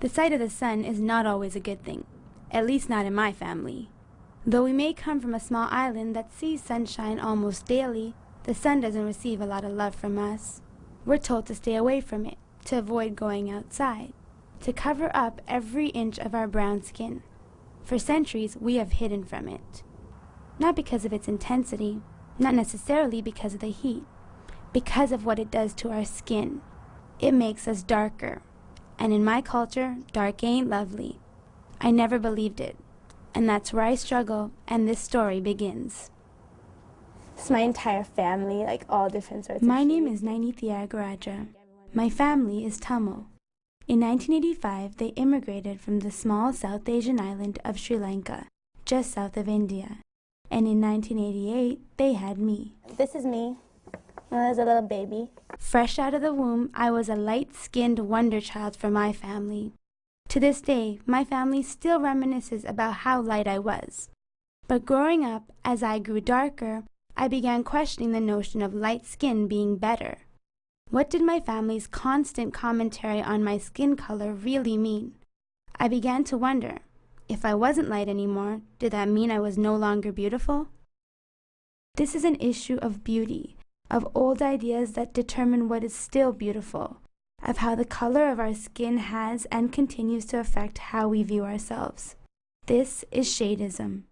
The sight of the sun is not always a good thing, at least not in my family. Though we may come from a small island that sees sunshine almost daily, the sun doesn't receive a lot of love from us. We're told to stay away from it, to avoid going outside, to cover up every inch of our brown skin. For centuries, we have hidden from it. Not because of its intensity, not necessarily because of the heat, because of what it does to our skin. It makes us darker. And in my culture, dark ain't lovely. I never believed it. And that's where I struggle, and this story begins. It's my entire family, like all different sorts My of name shades. is Nainithya Garaja. My family is Tamil. In 1985, they immigrated from the small South Asian island of Sri Lanka, just south of India. And in 1988, they had me. This is me when I was a little baby. Fresh out of the womb, I was a light-skinned wonder child for my family. To this day, my family still reminisces about how light I was. But growing up, as I grew darker, I began questioning the notion of light skin being better. What did my family's constant commentary on my skin color really mean? I began to wonder, if I wasn't light anymore, did that mean I was no longer beautiful? This is an issue of beauty, of old ideas that determine what is still beautiful, of how the color of our skin has and continues to affect how we view ourselves. This is Shadeism.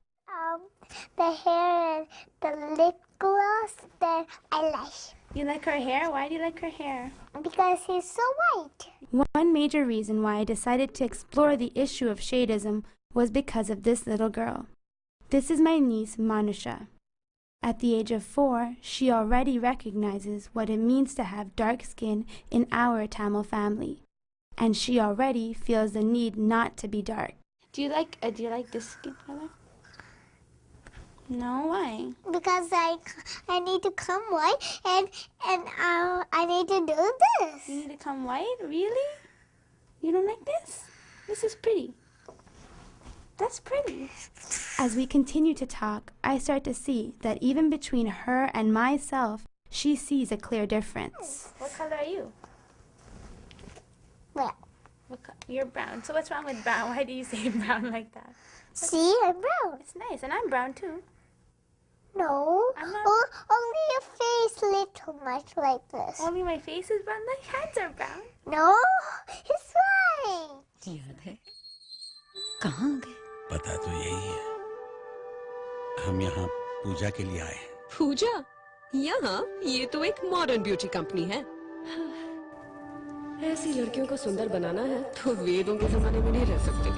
The hair and the lip gloss that I like. You like her hair? Why do you like her hair? Because he's so white. One major reason why I decided to explore the issue of Shadeism was because of this little girl. This is my niece, Manusha. At the age of 4, she already recognizes what it means to have dark skin in our Tamil family. And she already feels the need not to be dark. Do you like this skin color? No, why? Because I need to come white and I need to do this. You need to come white? Really? You don't like this? This is pretty. That's pretty. As we continue to talk, I start to see that even between her and myself, she sees a clear difference. What color are you? Well, You're brown. So what's wrong with brown? Why do you say brown like that? see, I'm brown. It's nice, and I'm brown too. No, I'm not- only your face little much like this. Only my face is brown. My hands are brown. No, it's right. याद है कहाँ गए? पता तो यही है हम यहाँ पूजा के लिए आए हैं। पूजा? यहाँ ये तो एक मॉडर्न ब्यूटी कंपनी है। ऐसी लड़कियों को सुंदर बनाना है तो वेदों के जमाने में नहीं रह सकते।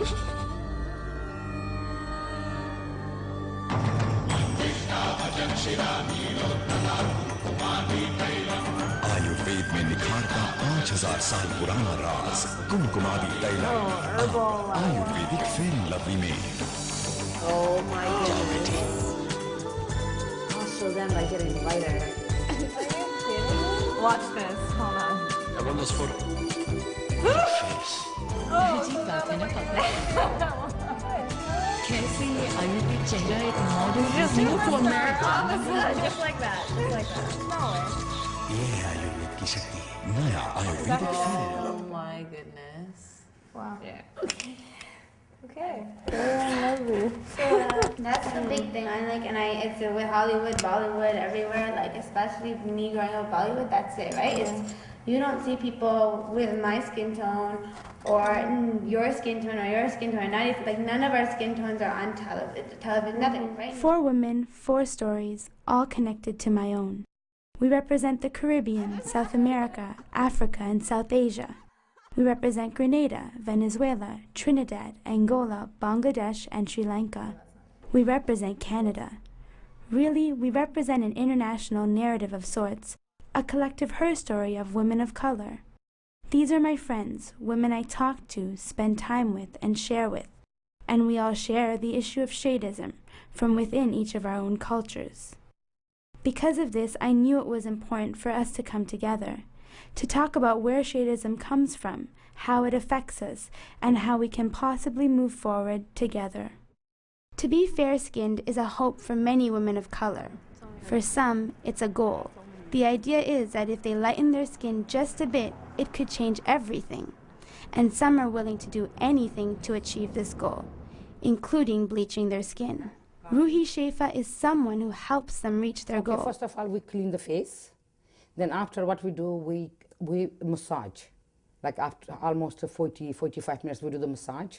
आयुर्वेद में निखार का 5000 साल पुराना राज Kumkumadi Tailam Ayurvedic Fair and Lovely में। Oh my goodness. I'll show them by getting lighter. Watch this. Hold on. I want this photo. अजीब बात है ना पापा? कैसे ये आयुर्वेद चेहरा एक modern Just like that. Just like that. No way. ये है आयुर्वेद की शक्ति। नया Ayurvedic fair. Oh my goodness. Wow. Yeah. Okay. That's the big thing. It's with Hollywood, Bollywood, everywhere. Like especially me growing up Bollywood, that's it, right? It's, you don't see people with my skin tone or your skin tone or your skin tone. Not even, like none of our skin tones are on television, nothing, right? 4 women, 4 stories, all connected to my own. We represent the Caribbean, South America, Africa, and South Asia. We represent Grenada, Venezuela, Trinidad, Angola, Bangladesh, and Sri Lanka. We represent Canada. Really, we represent an international narrative of sorts, a collective her story of women of color. These are my friends, women I talk to, spend time with, and share with. And we all share the issue of Shadeism from within each of our own cultures. Because of this, I knew it was important for us to come together, to talk about where Shadeism comes from, how it affects us, and how we can possibly move forward together. To be fair-skinned is a hope for many women of color. For some, it's a goal. The idea is that if they lighten their skin just a bit, it could change everything. and some are willing to do anything to achieve this goal, including bleaching their skin. Ruhi Shefa is someone who helps them reach their goal. First of all, we clean the face. Then after what we do, we massage. Like after almost 45 minutes, we do the massage.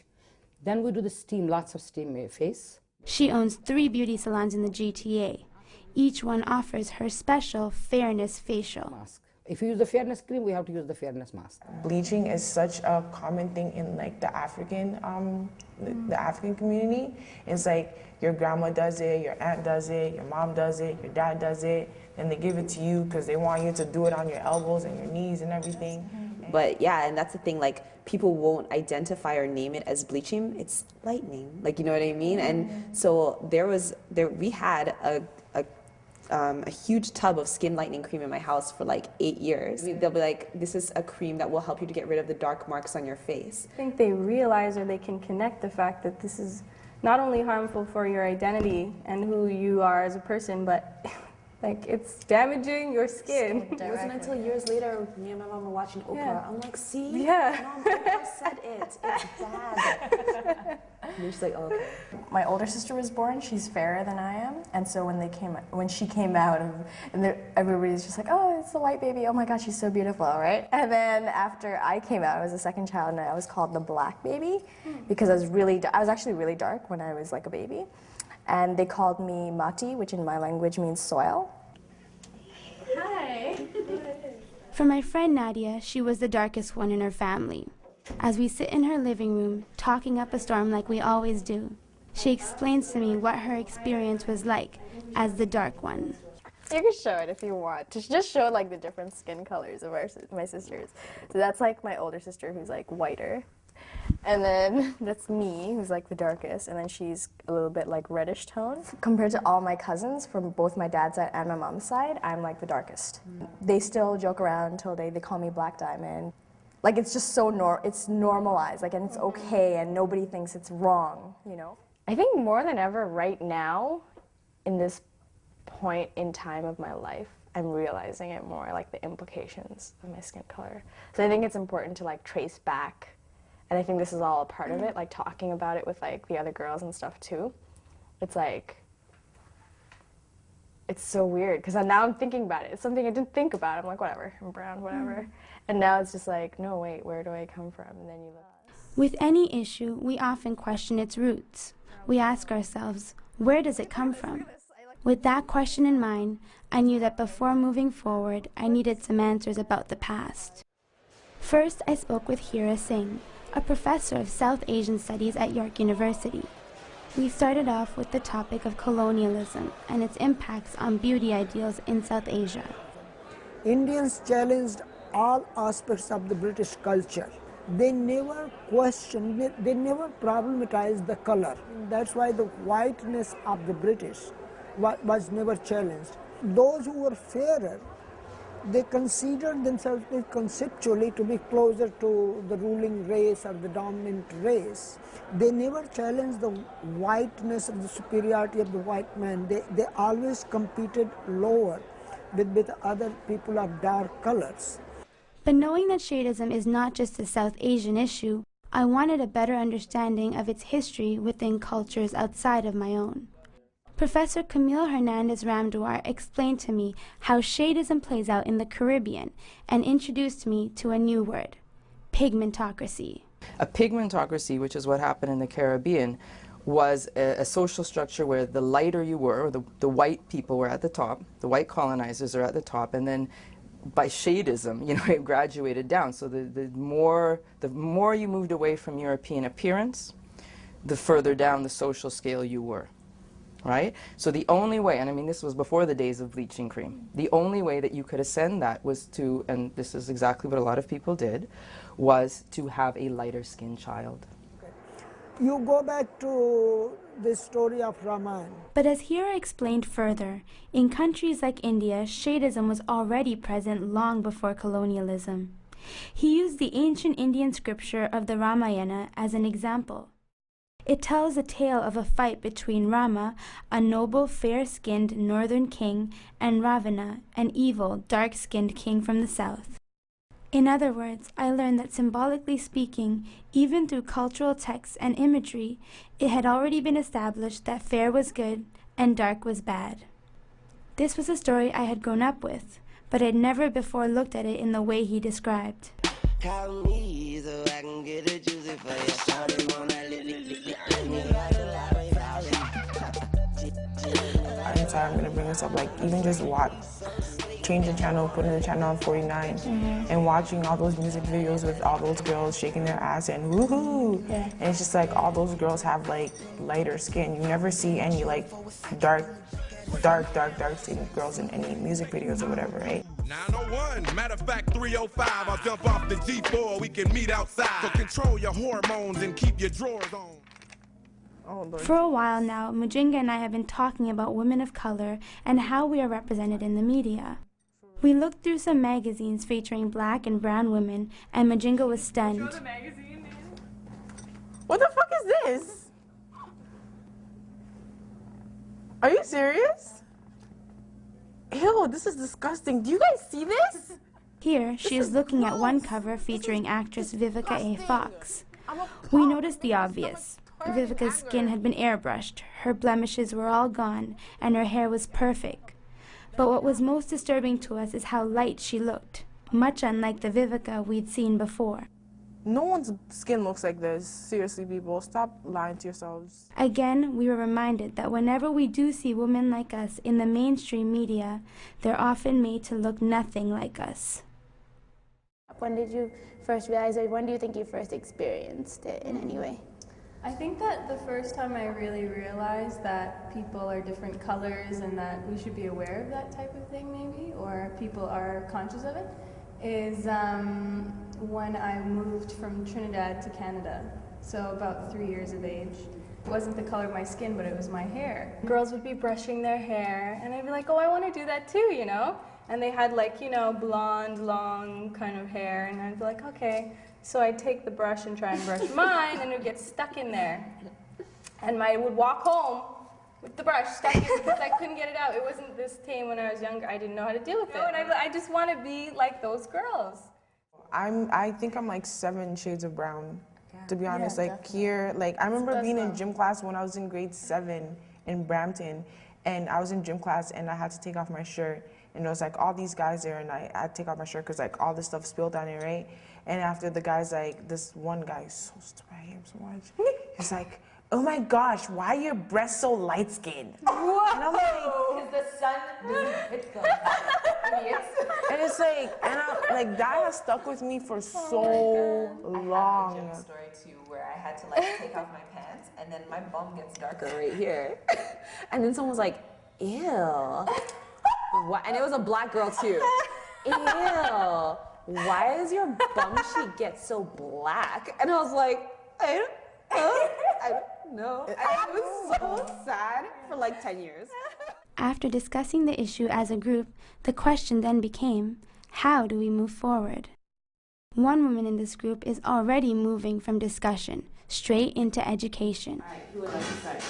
Then we do the steam, lots of steam face. She owns 3 beauty salons in the GTA. Each one offers her special fairness facial. Mask. If you use the fairness cream, we have to use the fairness mask. Bleaching is such a common thing in like the African community. It's like your grandma does it, your aunt does it, your mom does it, your dad does it, and they give it to you because they want you to do it on your elbows and your knees and everything. But yeah, and that's the thing, like, people won't identify or name it as bleaching. It's lightening, like, you know what I mean? And so we had a huge tub of skin lightening cream in my house for like 8 years. They'll be like, this is a cream that will help you to get rid of the dark marks on your face. I think they realize, or they can connect the fact that this is not only harmful for your identity and who you are as a person, but like it's damaging your skin. It wasn't until years later, me and my mom were watching Oprah. Yeah. I'm like, see? Yeah. Mom, Oprah said it. It's bad. And then she's like, oh, okay. My older sister was born. She's fairer than I am, and so when she came out, everybody's just like, oh, it's the white baby. Oh my God, she's so beautiful, right? And then after I came out, I was the second child, and I was called the black baby because I was actually really dark when I was like a baby. And they called me Mati, which in my language means soil. Hi. For my friend Nadia, she was the darkest one in her family. As we sit in her living room, talking up a storm like we always do, she explains to me what her experience was like as the dark one. You can show it if you want. Just show like the different skin colors of my sisters. So that's like my older sister who's like whiter. And then that's me, who's like the darkest, and then she's a little bit like reddish tone. Compared to all my cousins from both my dad's side and my mom's side, I'm like the darkest. They still joke around until they call me Black Diamond. Like it's just so it's normalized, like, and it's okay, and nobody thinks it's wrong, you know? I think more than ever right now, in this point in time of my life, I'm realizing it more, like the implications of my skin color. So I think it's important to like trace back. And I think this is all a part of it, like talking about it with like the other girls and stuff too. It's like, it's so weird, because now I'm thinking about it. It's something I didn't think about. I'm like, whatever, I'm brown, whatever. And now it's just like, no, wait, where do I come from? And then you look. With any issue, we often question its roots. We ask ourselves, where does it come from? With that question in mind, I knew that before moving forward, I needed some answers about the past. First, I spoke with Hira Singh, a professor of South Asian Studies at York University. We started off with the topic of colonialism and its impacts on beauty ideals in South Asia. Indians challenged all aspects of the British culture. They never questioned, they never problematized the color. That's why the whiteness of the British was never challenged. Those who were fairer, they considered themselves conceptually to be closer to the ruling race or the dominant race. They never challenged the whiteness of the superiority of the white man. They always competed lower with other people of dark colors. But knowing that Shadeism is not just a South Asian issue, I wanted a better understanding of its history within cultures outside of my own. Professor Camille Hernandez Ramdewar explained to me how Shadeism plays out in the Caribbean and introduced me to a new word, pigmentocracy. A pigmentocracy, which is what happened in the Caribbean, was a social structure where the lighter you were, or the white people were at the top, the white colonizers are at the top, and then by Shadeism, you know, it graduated down. So the more you moved away from European appearance, the further down the social scale you were. Right? So the only way, and I mean this was before the days of bleaching cream, the only way that you could ascend that was to, and this is exactly what a lot of people did, was to have a lighter skinned child. You go back to the story of Raman. But as Hira explained further, in countries like India, Shadeism was already present long before colonialism. He used the ancient Indian scripture of the Ramayana as an example. It tells a tale of a fight between Rama, a noble, fair-skinned northern king, and Ravana, an evil, dark-skinned king from the south. In other words, I learned that symbolically speaking, even through cultural texts and imagery, it had already been established that fair was good and dark was bad. This was a story I had grown up with, but had never before looked at it in the way he described. Call me so I can get it juicy for you. I'm sorry, I'm gonna bring this up. Like, even just change the channel, putting the channel on 49, and watching all those music videos with all those girls shaking their ass and woohoo. Yeah. And it's just like all those girls have like lighter skin. You never see any like dark skin girls in any music videos or whatever, right? 901, matter of fact 305, I'll jump off the G4, we can meet outside. So control your hormones and keep your drawers on. For a while now, Mujinga and I have been talking about women of color and how we are represented in the media. We looked through some magazines featuring black and brown women, and Mujinga was stunned. Show the magazine, man. What the fuck is this? Are you serious? Ew, this is disgusting. Do you guys see this? Here, she is looking at one cover featuring actress Vivica A. Fox. We noticed the obvious. Vivica's skin had been airbrushed, her blemishes were all gone, and her hair was perfect. But what was most disturbing to us is how light she looked, much unlike the Vivica we'd seen before. No one's skin looks like this. Seriously, people, stop lying to yourselves. Again, we were reminded that whenever we do see women like us in the mainstream media, they're often made to look nothing like us. When did you first realize, or when do you think you first experienced it in any way? I think that the first time I really realized that people are different colors and that we should be aware of that type of thing maybe, or people are conscious of it, is when I moved from Trinidad to Canada, so about 3 years of age. It wasn't the color of my skin, but it was my hair. Girls would be brushing their hair, and I'd be like, oh, I want to do that too, you know? And they had like, you know, blonde, long kind of hair, and I'd be like, okay. So I'd take the brush and try and brush mine, and it would get stuck in there. And I would walk home with the brush stuck in because I couldn't get it out. It wasn't this tame when I was younger. I didn't know how to deal with it. And I just want to be like those girls. I think I'm like 7 shades of brown, to be honest. Yeah, like here, like I remember being in gym class when I was in grade 7 in Brampton, and I was in gym class and I had to take off my shirt, and there was like all these guys there, and I had to take off my shirt because like all this stuff spilled down there, right? And after the guys, like this one guy, so stupid, I hate him so much. He's like, oh my gosh, why are your breasts so light skinned? Whoa! And I'm like, because the sun doesn't hit them. Idiots. And it's like, and like that has stuck with me for so long. I have a gym story too, where I had to like take off my pants, and then my bum gets darker right here, and then someone was like, ew. What? And it was a black girl too. Ew. Why does your bum cheek get so black? And I was like, I don't know. And it was so sad for like 10 years. After discussing the issue as a group, the question then became, how do we move forward? One woman in this group is already moving from discussion straight into education. All right, who would like to start?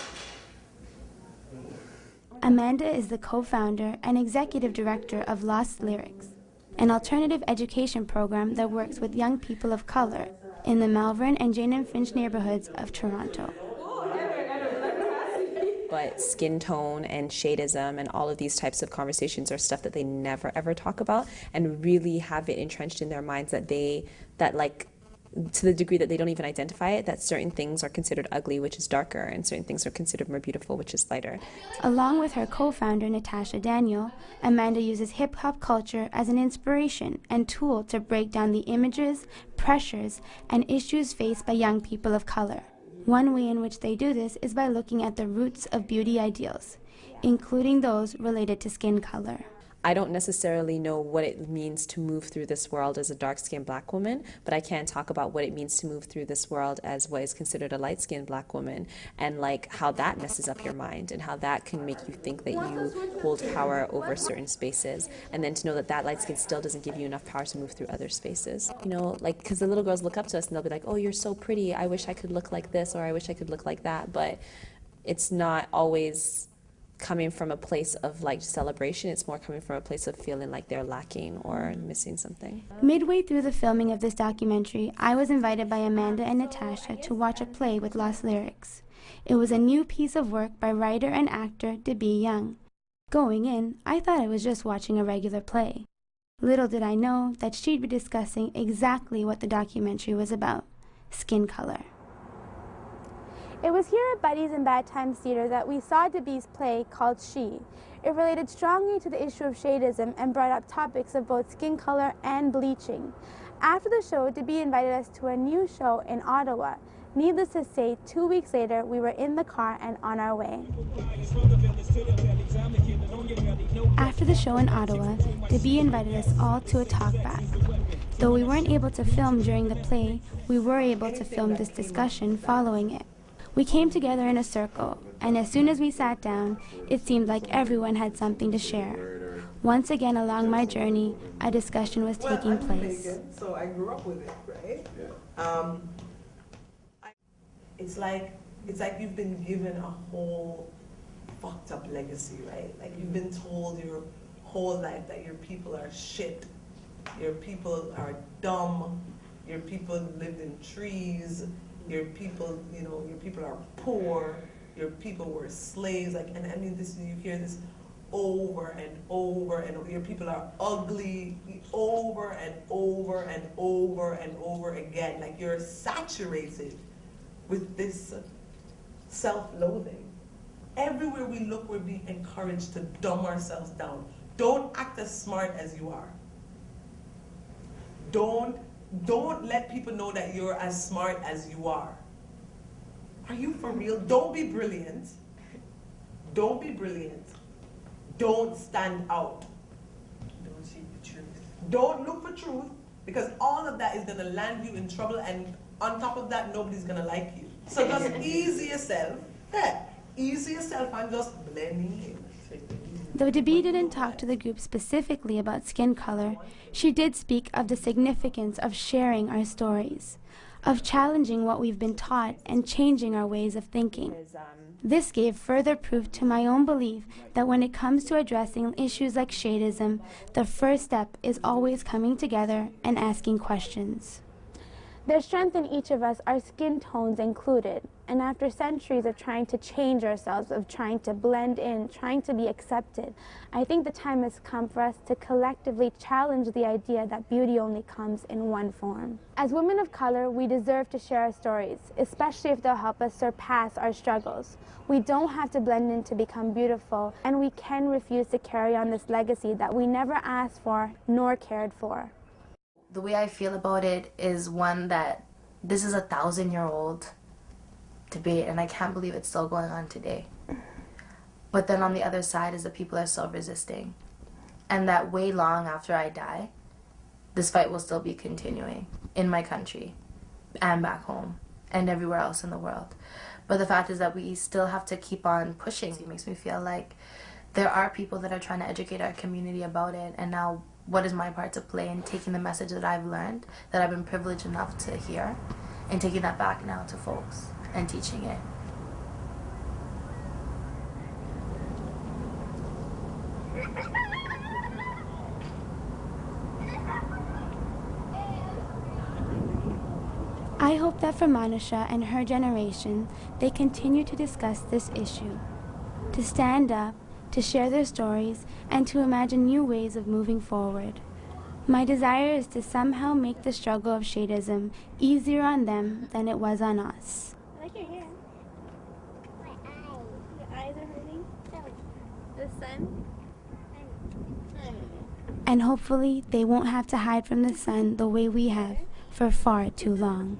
Amanda is the co-founder and executive director of Lost Lyrics, an alternative education program that works with young people of color in the Malvern and Jane and Finch neighborhoods of Toronto. But skin tone and shadeism and all of these types of conversations are stuff that they never ever talk about, and really have it entrenched in their minds that to the degree that they don't even identify it, that certain things are considered ugly, which is darker, and certain things are considered more beautiful, which is lighter. Along with her co-founder, Natasha Daniel, Amanda uses hip-hop culture as an inspiration and tool to break down the images, pressures, and issues faced by young people of color. One way in which they do this is by looking at the roots of beauty ideals, including those related to skin color. I don't necessarily know what it means to move through this world as a dark-skinned black woman, but I can talk about what it means to move through this world as what is considered a light-skinned black woman, and like how that messes up your mind and how that can make you think that you hold power over certain spaces, and then to know that that light skin still doesn't give you enough power to move through other spaces. You know, like, because the little girls look up to us and they'll be like, oh, you're so pretty, I wish I could look like this, or I wish I could look like that, but it's not always coming from a place of like celebration. It's more coming from a place of feeling like they're lacking or missing something. Midway through the filming of this documentary, I was invited by Amanda and Natasha to watch a play with lost lyrics. It was a new piece of work by writer and actor DeBee Young. Going in, I thought I was just watching a regular play. Little did I know that she'd be discussing exactly what the documentary was about: skin color. It was here at Buddies in Bad Times Theater that we saw DeBee's play called She. It related strongly to the issue of shadeism and brought up topics of both skin color and bleaching. After the show, DeBee invited us to a new show in Ottawa. Needless to say, 2 weeks later, we were in the car and on our way. After the show in Ottawa, DeBee invited us all to a talkback. Though we weren't able to film during the play, we were able to film this discussion following it. We came together in a circle, and as soon as we sat down, it seemed like everyone had something to share. Once again along my journey, a discussion was taking place. Megan, so I grew up with it, right? Yeah. It's like you've been given a whole fucked up legacy, right? Like you've been told your whole life that your people are shit, your people are dumb, your people lived in trees, your people, you know, your people are poor, your people were slaves, like, and I mean, this, you hear this over and over and over. Your people are ugly, over and over and over and over again. Like you're saturated with this self-loathing. Everywhere we look, we're being encouraged to dumb ourselves down. Don't act as smart as you are. Don't let people know that you're as smart as you are. Are you for real? Don't be brilliant. Don't be brilliant. Don't stand out. Don't seek the truth. Don't look for truth, because all of that is going to land you in trouble, and on top of that, nobody's going to like you. So just ease yourself. Yeah, ease yourself and just blend in. Though DeBee didn't talk to the group specifically about skin color, she did speak of the significance of sharing our stories, of challenging what we've been taught and changing our ways of thinking. This gave further proof to my own belief that when it comes to addressing issues like shadeism, the first step is always coming together and asking questions. There's strength in each of us, our skin tones included. And after centuries of trying to change ourselves, of trying to blend in, trying to be accepted, I think the time has come for us to collectively challenge the idea that beauty only comes in one form. As women of color, we deserve to share our stories, especially if they'll help us surpass our struggles. We don't have to blend in to become beautiful, and we can refuse to carry on this legacy that we never asked for nor cared for. The way I feel about it is one that this is a 1,000-year-old debate, and I can't believe it's still going on today. But then on the other side is the people are still resisting. And that way long after I die, this fight will still be continuing in my country and back home and everywhere else in the world. But the fact is that we still have to keep on pushing. It makes me feel like there are people that are trying to educate our community about it, and now what is my part to play in taking the message that I've learned, that I've been privileged enough to hear, and taking that back now to folks and teaching it. I hope that for Manisha and her generation, they continue to discuss this issue, to stand up, to share their stories, and to imagine new ways of moving forward. My desire is to somehow make the struggle of shadeism easier on them than it was on us. I like your hair. My eyes. Your eyes are hurting? The sun? And hopefully they won't have to hide from the sun the way we have for far too long.